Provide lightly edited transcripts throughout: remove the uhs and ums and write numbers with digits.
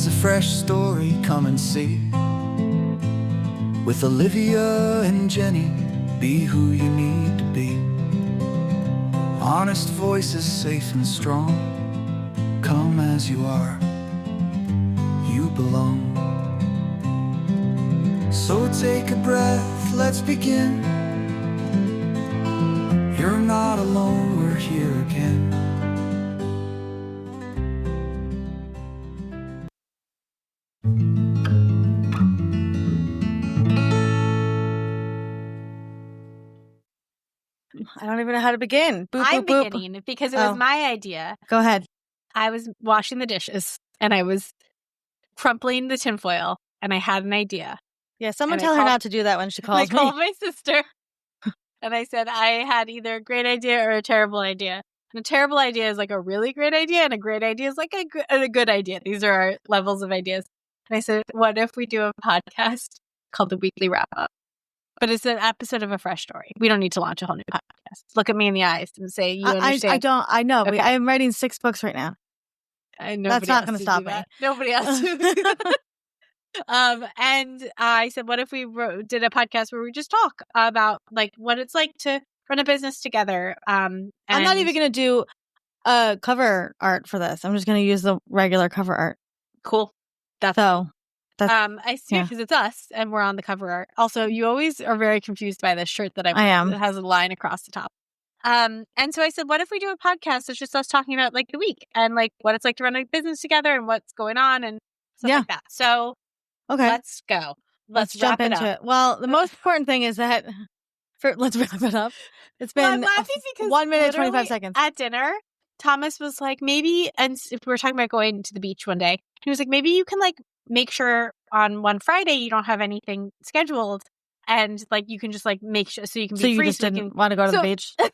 There's a fresh story, come and see. With Olivia and Jenny, be who you need to be. Honest voices, safe and strong. Come as you are, you belong. So take a breath, let's begin. You're not alone, we're here again. I don't even know how to begin. Boop, I'm boop, boop. beginning because it was my idea. Go ahead. I was washing the dishes and I was crumpling the tinfoil and I had an idea. Yeah, someone And I tell her called- not to do that when she I calls me. called my sister and I said I had either a great idea or a terrible idea. And a terrible idea is like a really great idea, and a great idea is like a good idea. These are our levels of ideas. And I said, what if we do a podcast called The Weekly Wrap Up? But it's an episode of A Fresh Story. We don't need to launch a whole new podcast. Look at me in the eyes and say, you understand. I know. Okay. I am writing 6 books right now. That's not going to stop me. Nobody else. And I said, what if we did a podcast where we just talk about like what it's like to run a business together? I'm not even going to do cover art for this. I'm just going to use the regular cover art. Cool. I see because it's us and we're on the cover art. Also, you always are very confused by this shirt that I am. It has a line across the top. And so I said, what if we do a podcast? It's just us talking about like the week and like what it's like to run a business together and what's going on and stuff like that. So let's go. Let's jump into it. Well, the most important thing is that let's wrap it up. It's been I'm laughing because 1 minute, 25 seconds. At dinner, Thomas was like, maybe, and if we were talking about going to the beach one day, he was like, maybe you can like make sure on one Friday you don't have anything scheduled, and like you can just like make sure so you can be free. So you just didn't want to go to the beach? It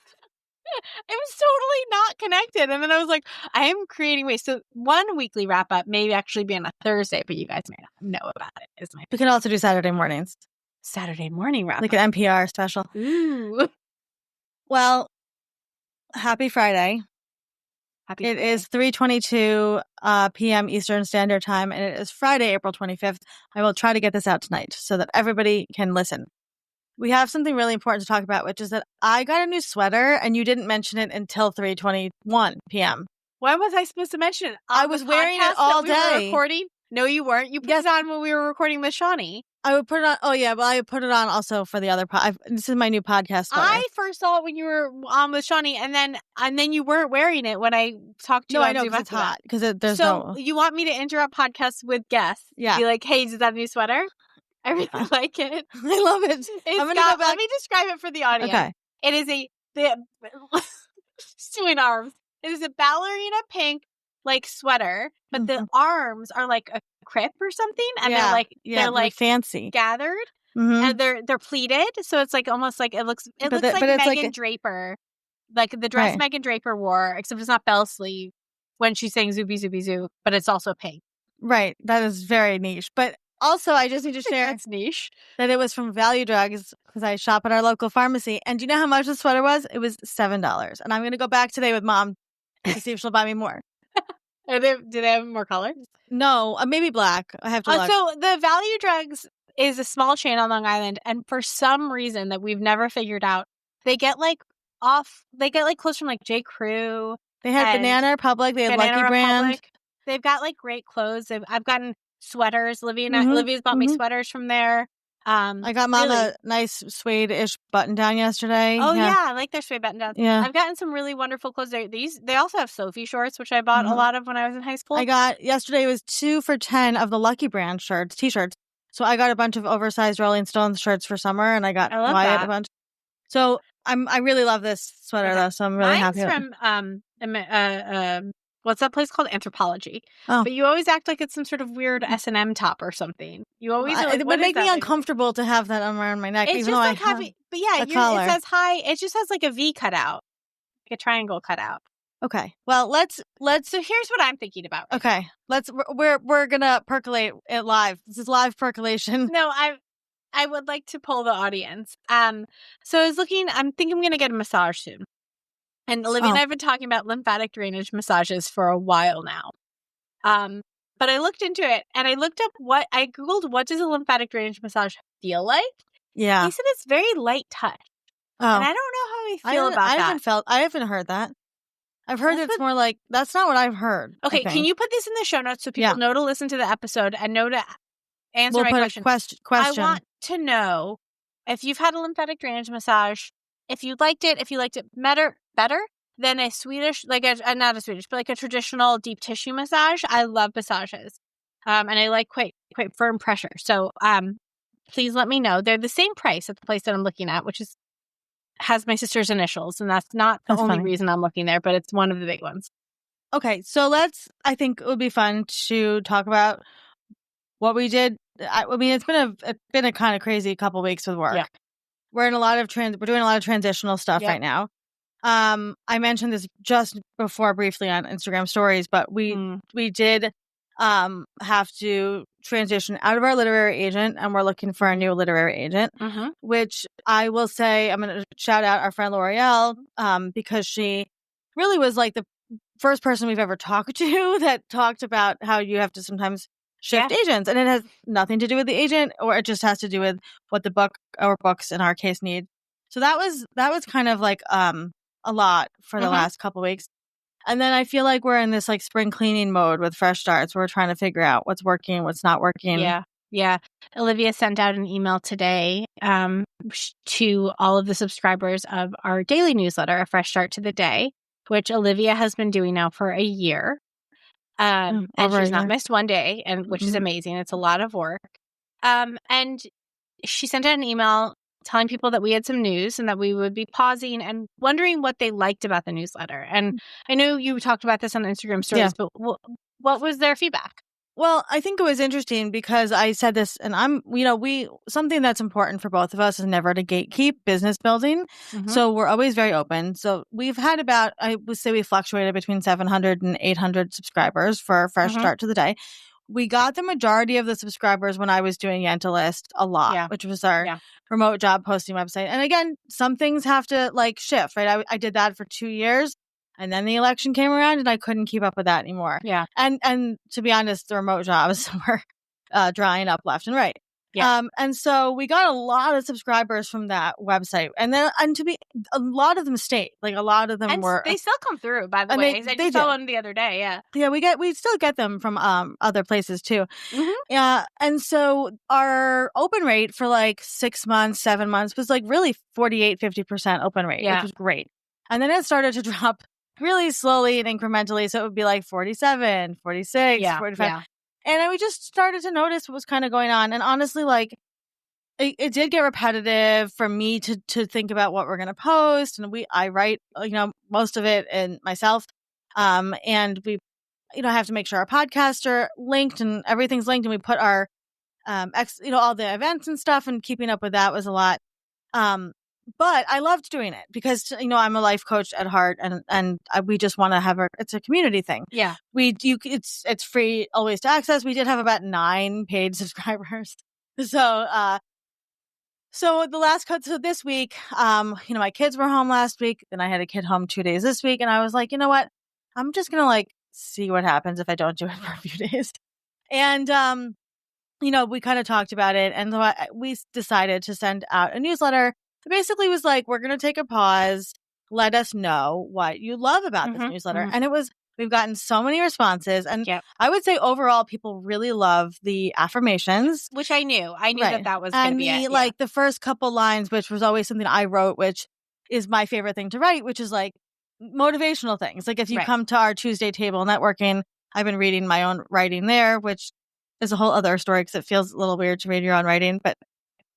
was totally not connected. And then I was like, I am creating ways. So one weekly wrap up may actually be on a Thursday, but you guys may not know about it. We can also do Saturday mornings. Saturday morning wrap up. Like an NPR special. Ooh. Well, happy Friday. It is 3:22 p.m. Eastern Standard Time, and it is Friday, April 25th. I will try to get this out tonight so that everybody can listen. We have something really important to talk about, which is that I got a new sweater, and you didn't mention it until 3:21 p.m. When was I supposed to mention it? I was wearing it all day. We were recording? No, you weren't. You put it on when we were recording with Shawnee. I would put it on. Oh, yeah. Well, I would put it on also for the other this is my new podcast sweater. I first saw it when you were on with Shawnee, and then you weren't wearing it when I talked to you. No, I know, because it's hot. Because there's so you want me to interrupt podcasts with guests? Yeah. Be like, hey, is that a new sweater? I really like it. I love it. I'm gonna go back. Let me describe it for the audience. Okay. It is doing arms. It is a ballerina pink like sweater, but the arms are like a crêpe or something, and they're like fancy gathered, and they're pleated, so it's like almost like it looks like Megan Draper, like the dress Megan Draper wore, except it's not bell sleeve when she's saying "Zooby Zooby Zoo," but it's also pink. Right, that is very niche. But also, I just need to share that's niche that it was from Value Drugs because I shop at our local pharmacy. And do you know how much the sweater was? It was $7, and I'm going to go back today with Mom to see if she'll buy me more. Do they have more colors? No, maybe black. I have to look. So the Value Drugs is a small chain on Long Island, and for some reason that we've never figured out, they get like clothes from like J. Crew. They had Banana Republic. They had Lucky Brand. They've got like great clothes. I've gotten sweaters. Olivia's bought me sweaters from there. I got Mom a nice suede-ish button down yesterday. Oh yeah, I like their suede button downs. Yeah, I've gotten some really wonderful clothes. They also have Sophie shorts, which I bought a lot of when I was in high school. I got yesterday was 2 for $10 of the Lucky Brand t-shirts. So I got a bunch of oversized Rolling Stones shirts for summer, and I got Wyatt a bunch. So I really love this sweater though. So I'm really happy. Mine's from what's that place called? Anthropology. Oh. But you always act like it's some sort of weird S&M top or something. You always it would make me uncomfortable to have that around my neck. It's even just though like having, but yeah, it says hi. It just has like a V cutout, like a triangle cutout. Okay. Well, let's. So here's what I'm thinking about. Right okay. We're gonna percolate it live. This is live percolation. No, I would like to poll the audience. So I was looking. I'm thinking I'm gonna get a massage soon. And Olivia and I have been talking about lymphatic drainage massages for a while now. But I looked into it and I looked up I Googled what does a lymphatic drainage massage feel like? Yeah. They said it's very light touch. Oh, And I don't know how I feel about that. I haven't heard that. I've heard That's it's more like, that's not what I've heard. I Okay, can think. you put this in the show notes so people know to listen to the episode and know to answer We'll my put question? a question. I want to know if you've had a lymphatic drainage massage, if you liked it better than a Swedish, like not a Swedish, but like a traditional deep tissue massage. I love massages. And I like quite firm pressure. So please let me know. They're the same price at the place that I'm looking at, which has my sister's initials, and that's not the only reason I'm looking there, but it's one of the big ones. Okay, so I think it would be fun to talk about what we did. I mean, it's been a kind of crazy couple weeks with work. Yeah. We're doing a lot of transitional stuff right now. I mentioned this just before briefly on Instagram stories, but we did have to transition out of our literary agent, and we're looking for a new literary agent, which I will say, I'm going to shout out our friend L'Oreal, because she really was like the first person we've ever talked to that talked about how you have to sometimes shift agents, and it has nothing to do with the agent, or it just has to do with what the book or books in our case need. So that was kind of like a lot for the last couple weeks. And then I feel like we're in this like spring cleaning mode with fresh starts. We're trying to figure out what's working, what's not working. Yeah. Olivia sent out an email today to all of the subscribers of our daily newsletter, A Fresh Start to the Day, which Olivia has been doing now for a year. And she's not missed one day, and which is amazing. It's a lot of work. And she sent out an email telling people that we had some news and that we would be pausing and wondering what they liked about the newsletter. And I know you talked about this on Instagram stories, but what was their feedback? Well, I think it was interesting because I said this, and something that's important for both of us is never to gatekeep business building. So we're always very open. So we've had I would say we fluctuated between 700 and 800 subscribers for a fresh start to the day. We got the majority of the subscribers when I was doing Yentalist a lot, which was our remote job posting website. And again, some things have to like shift, right? I did that for 2 years, and then the election came around and I couldn't keep up with that anymore. Yeah. And to be honest, the remote jobs were drying up left and right. Yeah. And so we got a lot of subscribers from that website. And a lot of them stayed. Like a lot of them were. They still come through, by the way. I just saw one the other day. Yeah. Yeah, we still get them from other places too. Yeah. And so our open rate for like 6 months, 7 months was like really 50% open rate, which was great. And then it started to drop really slowly and incrementally. So it would be like 47, 46, 45. Yeah. And then we just started to notice what was kind of going on. And honestly, like it did get repetitive for me to think about what we're going to post. And I write, most of it and myself. And we, have to make sure our podcasts are linked and everything's linked. And we put our, all the events and stuff, and keeping up with that was a lot. But I loved doing it because, I'm a life coach at heart, and we just want to it's a community thing. Yeah. It's free always to access. We did have about 9 paid subscribers. So this week, my kids were home last week, then I had a kid home 2 days this week. And I was like, you know what? I'm just going to like see what happens if I don't do it for a few days. And, we kind of talked about it, and we decided to send out a newsletter. It basically was like, we're going to take a pause. Let us know what you love about this newsletter. And we've gotten so many responses. And I would say overall, people really love the affirmations. Which I knew. I knew that was going to be it. Like the first couple lines, which was always something I wrote, which is my favorite thing to write, which is like motivational things. Like if you come to our Tuesday table networking, I've been reading my own writing there, which is a whole other story because it feels a little weird to read your own writing, but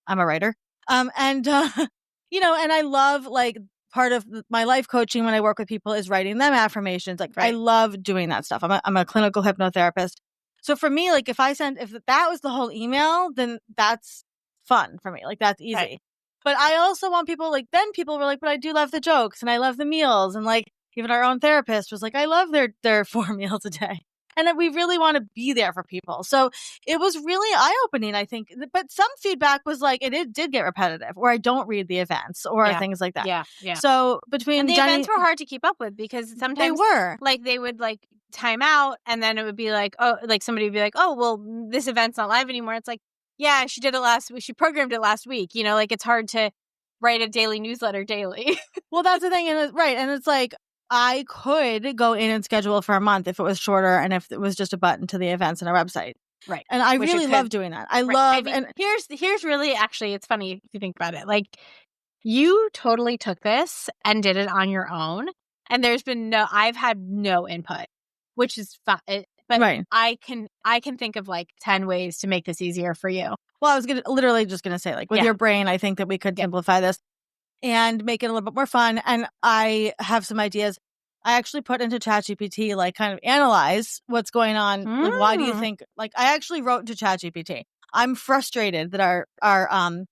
I'm a writer. And I love like part of my life coaching when I work with people is writing them affirmations. Like I love doing that stuff. I'm a clinical hypnotherapist. So for me, like if that was the whole email, then that's fun for me. Like that's easy. Right. But I also want people then people were like, but I do love the jokes and I love the meals. And like even our own therapist was like, I love their 4 meals a day. And we really want to be there for people. So it was really eye-opening, I think. But some feedback was like, it did get repetitive, or I don't read the events or things like that. Yeah. So between events were hard to keep up with because sometimes they were like they would like time out, and then it would be like, oh, like somebody would be like, oh, well, this event's not live anymore. It's like, yeah, she did it last week. She programmed it last week. Like it's hard to write a daily newsletter daily. Well, that's the thing. And right. And it's like, I could go in and schedule for a month if it was shorter and if it was just a button to the events on our website. Right. And I really love doing that. I love, and here's really, actually, it's funny if you think about it. Like, you totally took this and did it on your own. And I've had no input, which is fine. But right. I can think of like 10 ways to make this easier for you. Well, I was literally just going to say, like, with your brain, I think that we could simplify this and make it a little bit more fun. And I have some ideas. I actually put into ChatGPT, like, kind of analyze what's going on. Like, why do you think, like, I actually wrote to ChatGPT, I'm frustrated that our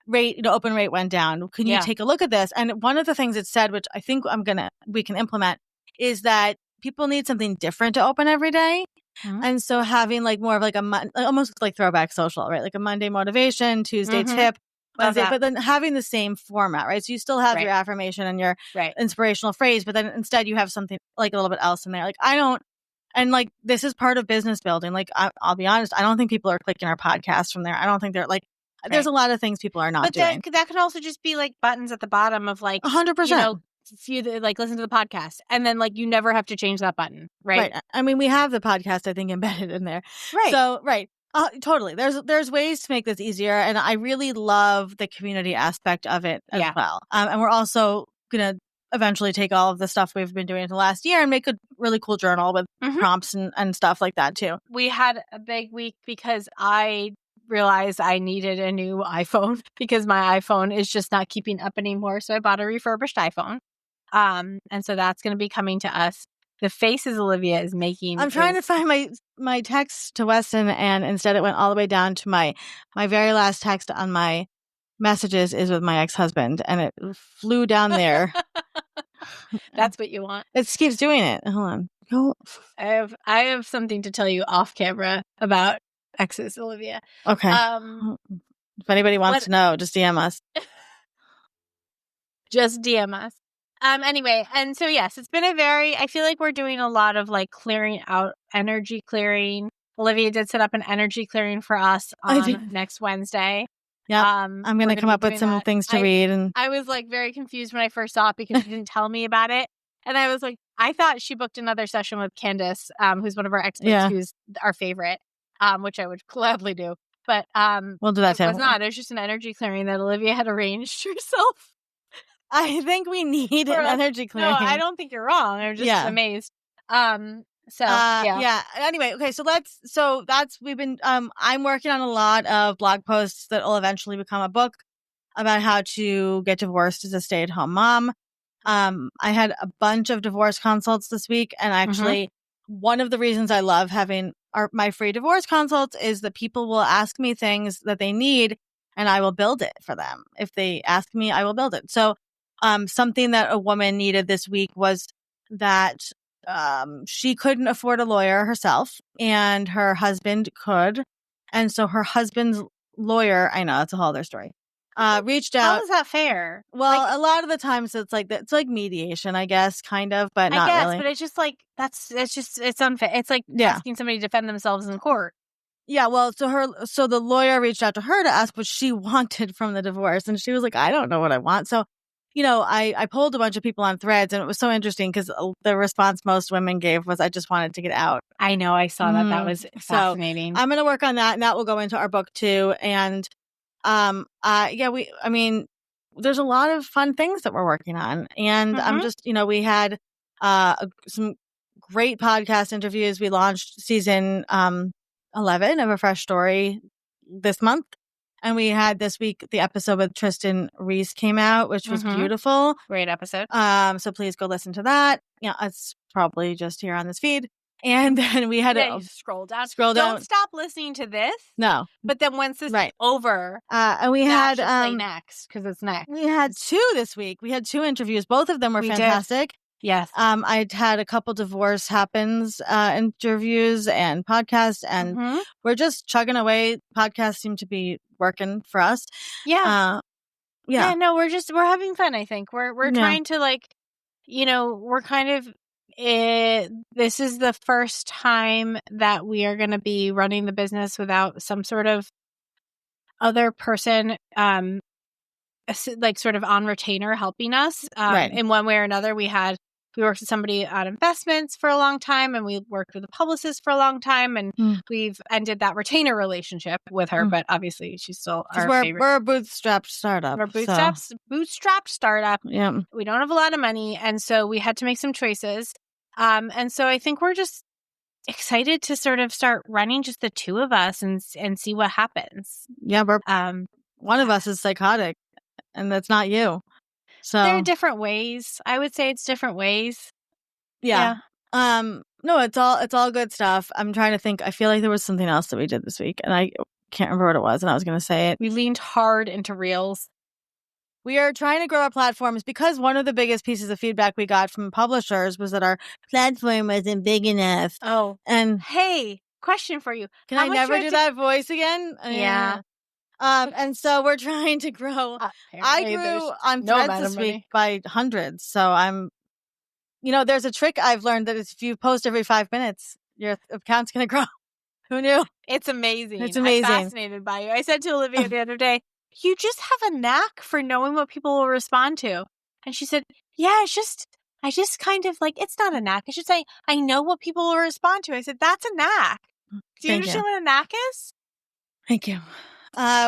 rate, open rate went down. Can you take a look at this? And one of the things it said, which I think we can implement, is that people need something different to open every day. And so having like more of like almost like throwback social, right? Like a Monday motivation, Tuesday tip, Wednesday, but then having the same format, right? So you still have your affirmation and your inspirational phrase, but then instead you have something like a little bit else in there. Like and like, this is part of business building. Like, I'll be honest, I don't think people are clicking our podcast from there. I don't think they're like, there's a lot of things people are not doing. But that could also just be like buttons at the bottom of like 100%. If you like listen to the podcast, and then like you never have to change that button, right? I mean, we have the podcast, I think, embedded in there, right? So, totally. There's ways to make this easier, and I really love the community aspect of it as well. And we're also gonna eventually take all of the stuff we've been doing for the last year and make a really cool journal with prompts and stuff like that too. We had a big week because I realized I needed a new iPhone because my iPhone is just not keeping up anymore. So I bought a refurbished iPhone. And so that's going to be coming to us. The faces Olivia is making. I'm trying to find my text to Weston, and instead it went all the way down to my very last text on my messages is with my ex-husband, and it flew down there. That's what you want. It keeps doing it. Hold on. Go. I have something to tell you off camera about exes, Olivia. Okay. If anybody wants to know, just DM us. Just DM us. Anyway, and so yes, it's been I feel like we're doing a lot of like clearing out, energy clearing. Olivia did set up an energy clearing for us on next Wednesday. Yeah. I'm going to come up with some things to read. And I was like very confused when I first saw it because she didn't tell me about it. And I was like, I thought she booked another session with Candace, who's one of our experts, who's our favorite, which I would gladly do. But we'll do that too. It was not. It was just an energy clearing that Olivia had arranged herself. I think we need an energy clearing. No, I don't think you're wrong. I'm just amazed. Yeah. Anyway, okay. So we've been, I'm working on a lot of blog posts that will eventually become a book about how to get divorced as a stay-at-home mom. I had a bunch of divorce consults this week, and actually one of the reasons I love having my free divorce consults is that people will ask me things that they need, and I will build it for them. If they ask me, I will build it. So, something that a woman needed this week was that she couldn't afford a lawyer herself, and her husband could. And so her husband's lawyer, I know, that's a whole other story, reached out. How is that fair? Well, a lot of the times it's like mediation, I guess, kind of, but not really. But it's just like, it's unfair. It's like asking somebody to defend themselves in court. Yeah, well, so the lawyer reached out to her to ask what she wanted from the divorce, and she was like, I don't know what I want. So, I polled a bunch of people on Threads, and it was so interesting because the response most women gave was, I just wanted to get out. I know, I saw that. That was fascinating. So I'm going to work on that, and that will go into our book too. And there's a lot of fun things that we're working on, and I'm just, we had some great podcast interviews. We launched season 11 of A Fresh Story this month. And we had this week, the episode with Tristan Reese came out, which was beautiful. Great episode. So please go listen to that. Yeah, it's probably just here on this feed. And then we had scroll down. Don't stop listening to this. No. But then once this is over, and we had play next because it's next. We had 2 this week. We had 2 interviews. Both of them were fantastic. Yes. I had a couple divorce happens interviews and podcasts, and we're just chugging away. Podcasts seem to be working for us. Yeah. No, we're having fun. I think we're trying to we're kind of This is the first time that we are going to be running the business without some sort of other person, like sort of on retainer helping us. Right. In one way or another, we worked with somebody on investments for a long time, and we worked with a publicist for a long time, and we've ended that retainer relationship with her. But obviously, she's still our favorite. We're a bootstrapped startup. We're bootstrapped startup. Yeah. We don't have a lot of money, and so we had to make some choices. And so I think we're just excited to sort of start running just the two of us and see what happens. Yeah, but one of us is psychotic, and that's not you. So there are different ways. I would say it's different ways. Yeah. No, it's all good stuff. I'm trying to think. I feel like there was something else that we did this week, and I can't remember what it was, and I was going to say it. We leaned hard into Reels. We are trying to grow our platforms because one of the biggest pieces of feedback we got from publishers was that our platform wasn't big enough. Oh. And hey, question for you. Can I never do that voice again? Yeah. And so we're trying to grow. I grew on Threads this week by hundreds. So I'm, there's a trick I've learned that if you post every 5 minutes, your account's going to grow. Who knew? It's amazing. It's amazing. I'm fascinated by you. I said to Olivia the other day, you just have a knack for knowing what people will respond to. And she said, yeah, I just kind of like, it's not a knack. I should say, I know what people will respond to. I said, that's a knack. Do you understand what a knack is? Thank you.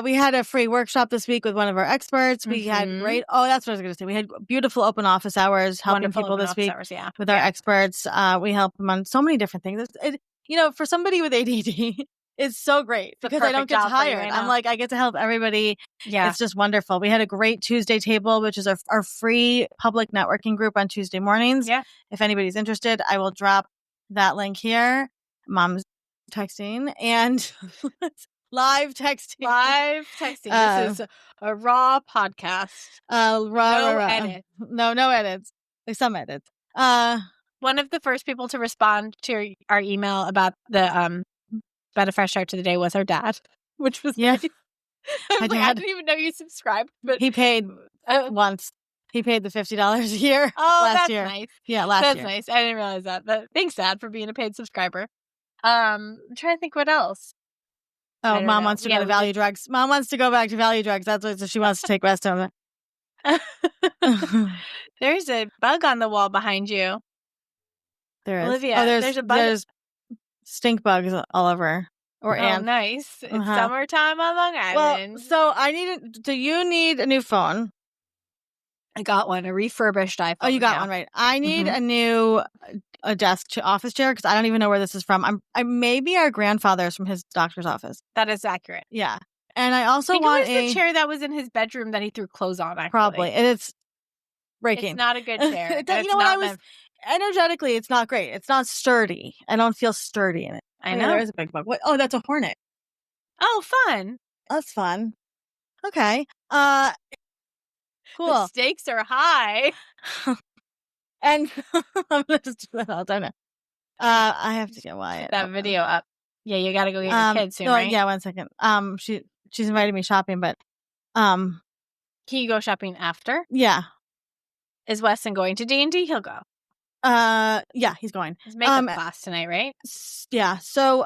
We had a free workshop this week with one of our experts. We had great. Oh, that's what I was going to say. We had beautiful open office hours helping people this week with our experts. We help them on so many different things. For somebody with ADD, it's so great because I don't get tired. I'm like, I get to help everybody. Yeah. It's just wonderful. We had a great Tuesday table, which is our free public networking group on Tuesday mornings. Yeah. If anybody's interested, I will drop that link here. Mom's texting and live texting. This is a raw podcast. No edits. No edits. Like some edits. One of the first people to respond to our email about the about a fresh start to the day was our dad, which was nice. I didn't even know you subscribed, but he paid once. He paid the $50 a year. Last year. Nice. Yeah, last year. That's nice. I didn't realize that. But thanks, Dad, for being a paid subscriber. I'm trying to think what else. Oh, Mom wants to go to Value Drugs. Mom wants to go back to Value Drugs. That's what she wants to take rest of it. There's a bug on the wall behind you. There is. Olivia, there's a bug. There's stink bugs all over. Or ants. Nice. It's summertime on Long Island. Well, so do you need a new phone? I got one, a refurbished iPhone. Oh, you got one, right. I need a new desk to office chair because I don't even know where this is from. Maybe our grandfather's from his doctor's office. That is accurate. Yeah. And I also want the chair that was in his bedroom that he threw clothes on, actually. Probably. And it's breaking. It's not a good chair. Energetically, it's not great. It's not sturdy. I don't feel sturdy in it. I know. There is a big bug. What? Oh, that's a hornet. Oh, fun. That's fun. Okay. Cool. The stakes are high. And I'm going to just do that all the time. I have to get Wyatt. That video up. Yeah, you got to go get your kids soon, right? Yeah, 1 second. She's invited me shopping, but can you go shopping after? Yeah. Is Weston going to D&D? He'll go. Yeah, he's going. His makeup class tonight, right? Yeah. So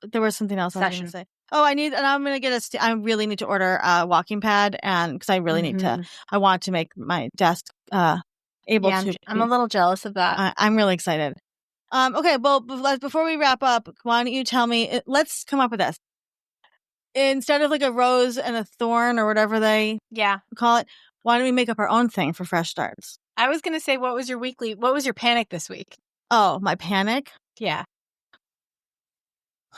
there was something else I was going to say. Oh, I'm going to get I really need to order a walking pad, and because I really need to. I want to make my desk able to. I'm a little jealous of that. I'm really excited. Okay, well, before we wrap up, why don't you tell me? Let's come up with this. Instead of like a rose and a thorn or whatever they call it, why don't we make up our own thing for fresh starts? I was going to say, what was your panic this week? Oh, my panic? Yeah.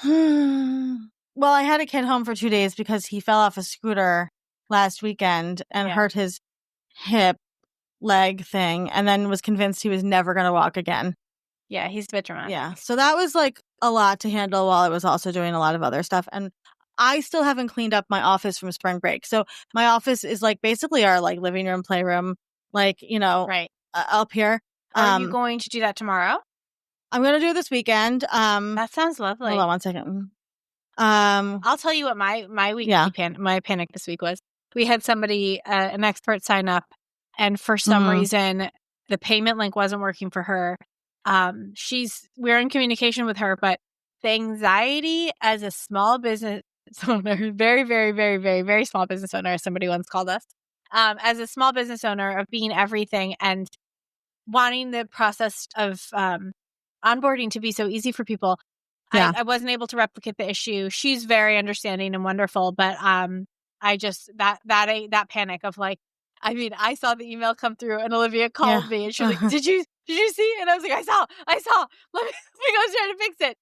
Well, I had a kid home for 2 days because he fell off a scooter last weekend and hurt his hip leg thing, and then was convinced he was never going to walk again. Yeah, he's a bit dramatic. Yeah, so that was like a lot to handle while I was also doing a lot of other stuff. And I still haven't cleaned up my office from spring break. So my office is like basically our like living room, playroom, like, right up here. Are you going to do that tomorrow? I'm going to do it this weekend. That sounds lovely. Hold on 1 second. I'll tell you what my weekly my panic this week was. We had somebody, an expert, sign up, and for some reason the payment link wasn't working for her. We're in communication with her, but the anxiety as a small business owner, very, very, very, very, very small business owner, as somebody once called us, as a small business owner of being everything and wanting the process of onboarding to be so easy for people. Yeah. I wasn't able to replicate the issue. She's very understanding and wonderful, but I just that panic of like, I mean, I saw the email come through and Olivia called me and she was like, "Did you see?" And I was like, "I saw. Let me go try to fix it."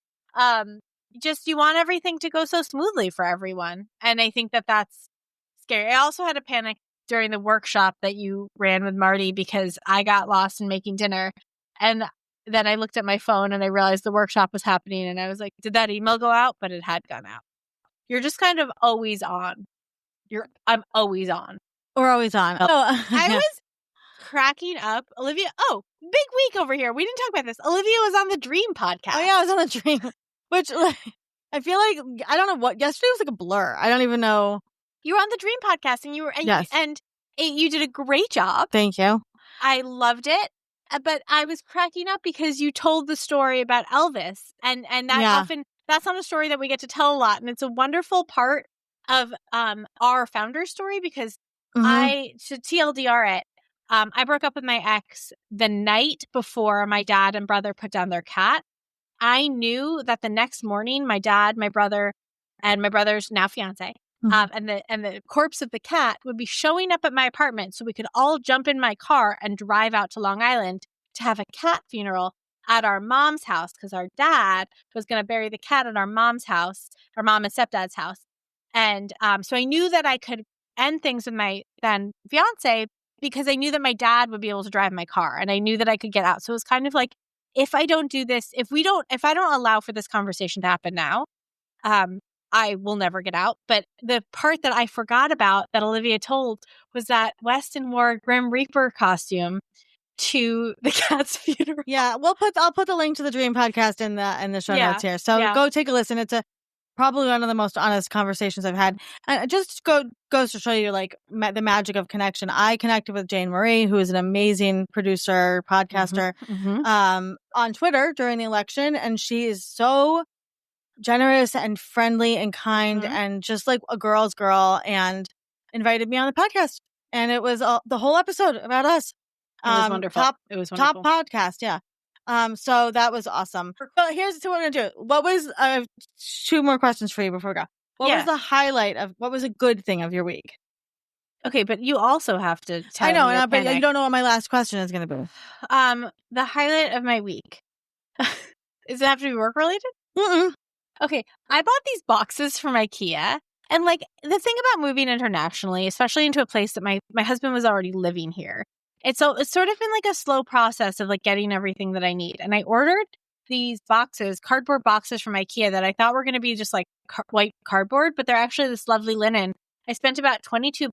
Just you want everything to go so smoothly for everyone, and I think that that's scary. I also had a panic during the workshop that you ran with Marty because I got lost in making dinner, and then I looked at my phone and I realized the workshop was happening, and I was like, "Did that email go out?" But it had gone out. You're just kind of always on. I'm always on. We're always on. I was cracking up. Olivia, big week over here. We didn't talk about this. Olivia was on the Dream podcast. Oh, yeah, I was on the Dream, which I feel like, I don't know what, yesterday was like a blur. I don't even know. You were on the Dream podcast and Yes. You did a great job. Thank you. I loved it. But I was cracking up because you told the story about Elvis and that often, that's not a story that we get to tell a lot. And it's a wonderful part of our founder story because to TLDR it, I broke up with my ex the night before my dad and brother put down their cat. I knew that the next morning, my dad, my brother, and my brother's now fiance, and the corpse of the cat would be showing up at my apartment, so we could all jump in my car and drive out to Long Island to have a cat funeral at our mom's house because our dad was going to bury the cat at our mom's house, our mom and stepdad's house, and so I knew that I could end things with my then fiance because I knew that my dad would be able to drive my car, and I knew that I could get out. So it was kind of like, if I don't do this, if I don't allow for this conversation to happen now, I will never get out. But the part that I forgot about that Olivia told was that Weston wore a Grim Reaper costume to the cat's funeral. Yeah, I'll put the link to the Dream podcast in the show notes here. So go take a listen. It's probably one of the most honest conversations I've had. And it just goes to show you like the magic of connection. I connected with Jane Marie, who is an amazing producer, podcaster, on Twitter during the election, and she is so generous and friendly and kind and just like a girl's girl, and invited me on the podcast. And it was the whole episode about us. It was wonderful. It was wonderful. Top podcast, yeah. So that was awesome. But here's what we're gonna do. What was I have 2 more questions for you before we go. What was the highlight of what was a good thing of your week? Okay, but you also have to tell I know, me but you don't know what my last question is gonna be. The highlight of my week. Does it have to be work related? Mm-mm. Okay, I bought these boxes from IKEA. And like the thing about moving internationally, especially into a place that my husband was already living here, it's sort of been like a slow process of like getting everything that I need. And I ordered these cardboard boxes from IKEA that I thought were going to be just like white cardboard, but they're actually this lovely linen. I spent about £22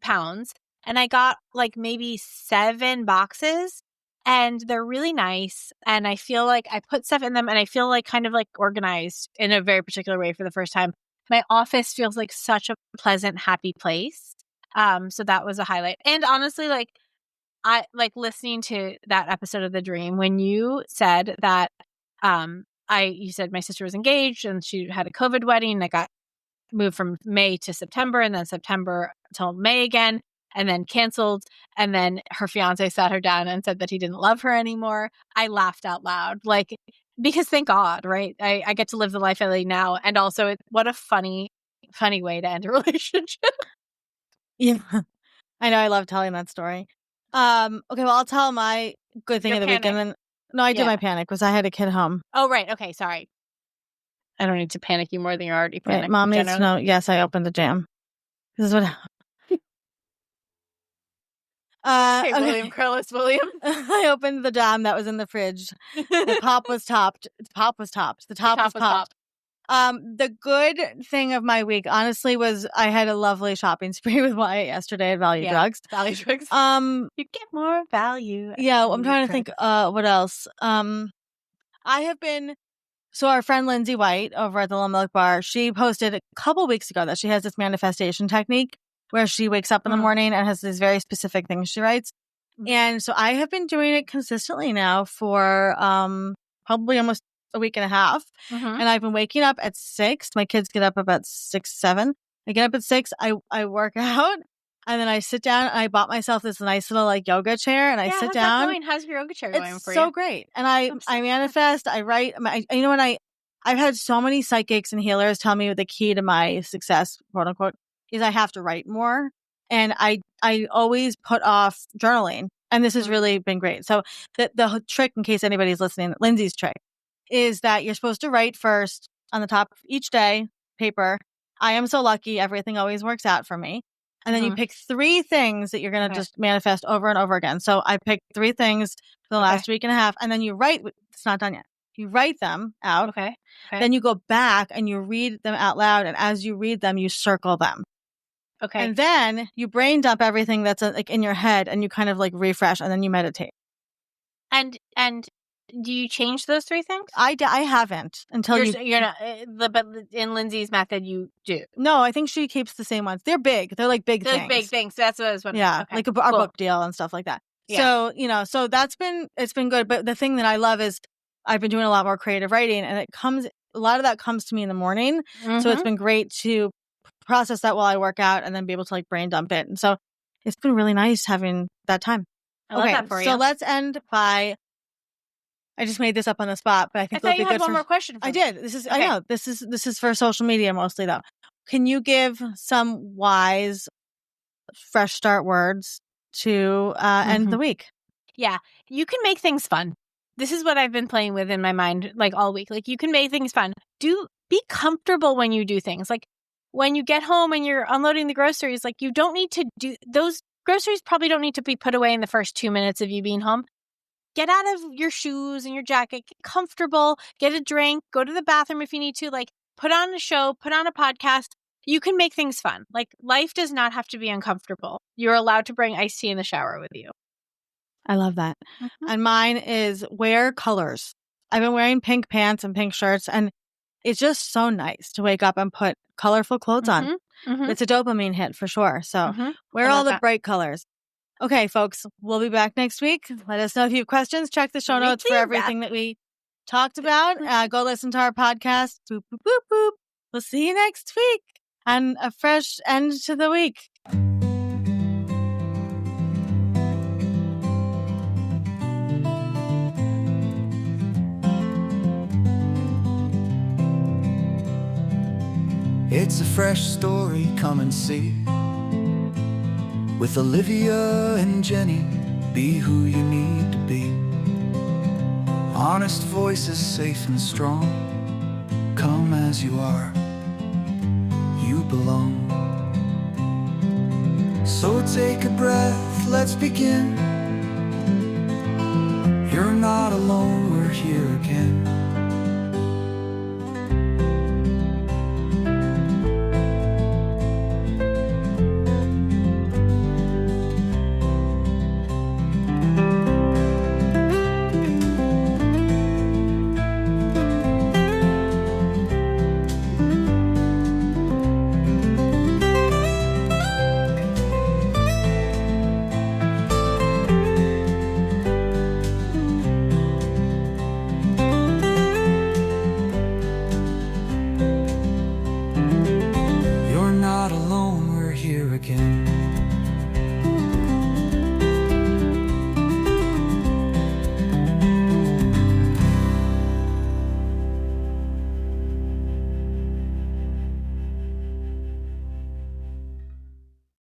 and I got like maybe 7 boxes. And they're really nice. And I feel like I put stuff in them and I feel like kind of like organized in a very particular way for the first time. My office feels like such a pleasant, happy place. So that was a highlight. And honestly, like I like listening to that episode of The Dream when you said that you said my sister was engaged and she had a COVID wedding that got moved from May to September and then September till May again. And then canceled. And then her fiance sat her down and said that he didn't love her anymore. I laughed out loud, like, because thank God, right? I get to live the life I lead now. And also, what a funny way to end a relationship. Yeah, I know. I love telling that story. Okay, well, I'll tell my good thing of the week. And then, no, I did my panic because I had a kid home. Oh, right. Okay, sorry. I don't need to panic you more than you're already panicking. Right, Mom needs to know, yes, I opened the jam. This is what happened. Hey, William Carlos William. I opened the jam that was in the fridge. The top was topped. The top was topped. The good thing of my week, honestly, was I had a lovely shopping spree with Wyatt yesterday at Value Drugs. Value Drugs. You get more value. Yeah, I'm trying to think what else. So our friend Lindsay White over at the Little Milk Bar, she posted a couple weeks ago that she has this manifestation technique where she wakes up in the morning and has these very specific things she writes. And so I have been doing it consistently now for probably almost a week and a half. And I've been waking up at 6. My kids get up about 6, 7. I get up at 6. I work out. And then I sit down and I bought myself this nice little like yoga chair and I sit how's down. that going? How's your yoga chair going It's for you? so great. And I manifest, I write. You know what? I've had so many psychics and healers tell me the key to my success, quote unquote, is I have to write more. And I always put off journaling. And this has really been great. So the trick, in case anybody's listening, Lindsay's trick, is that you're supposed to write first on the top of each day, paper. I am so lucky. Everything always works out for me. And then you pick 3 things that you're going to just manifest over and over again. So I picked 3 things for the last week and a half. And then you write, it's not done yet. You write them out. Okay. Then you go back and you read them out loud. And as you read them, you circle them. Okay. And then you brain dump everything that's like in your head and you kind of like refresh and then you meditate. And do you change those 3 things? I haven't until you're not, but in Lindsay's method you do. No, I think she keeps the same ones. They're big. They're like big They're things. like big things. That's what I was wondering. Yeah, Okay. like our book deal and stuff like that. Yeah. So, so it's been good. But the thing that I love is I've been doing a lot more creative writing and a lot of that comes to me in the morning. So it's been great to process that while I work out and then be able to like brain dump it. And so it's been really nice having that time. I love that for you. So let's end by, I just made this up on the spot, but I think I thought you had one more question for me. I did. I know. This is for social media mostly though. Can you give some wise fresh start words to end the week? Yeah. You can make things fun. This is what I've been playing with in my mind like all week. Like you can make things fun. Be comfortable when you do things. Like when you get home and you're unloading the groceries, like you don't need to do those groceries probably don't need to be put away in the first 2 minutes of you being home. Get out of your shoes and your jacket, get comfortable, get a drink, go to the bathroom if you need to, like put on a show, put on a podcast. You can make things fun. Like life does not have to be uncomfortable. You're allowed to bring iced tea in the shower with you. I love that. And mine is wear colors. I've been wearing pink pants and pink shirts and it's just so nice to wake up and put colorful clothes on. It's a dopamine hit for sure. So wear all the bright colors. Okay, folks, we'll be back next week. Let us know if you have questions. Check the show notes for everything that we talked about. Go listen to our podcast. Boop, boop, boop, boop. We'll see you next week and a fresh end to the week. It's a fresh story, come and see. With Olivia and Jenny, be who you need to be. Honest voices, safe and strong. Come as you are, you belong. So take a breath, let's begin. You're not alone, we're here again.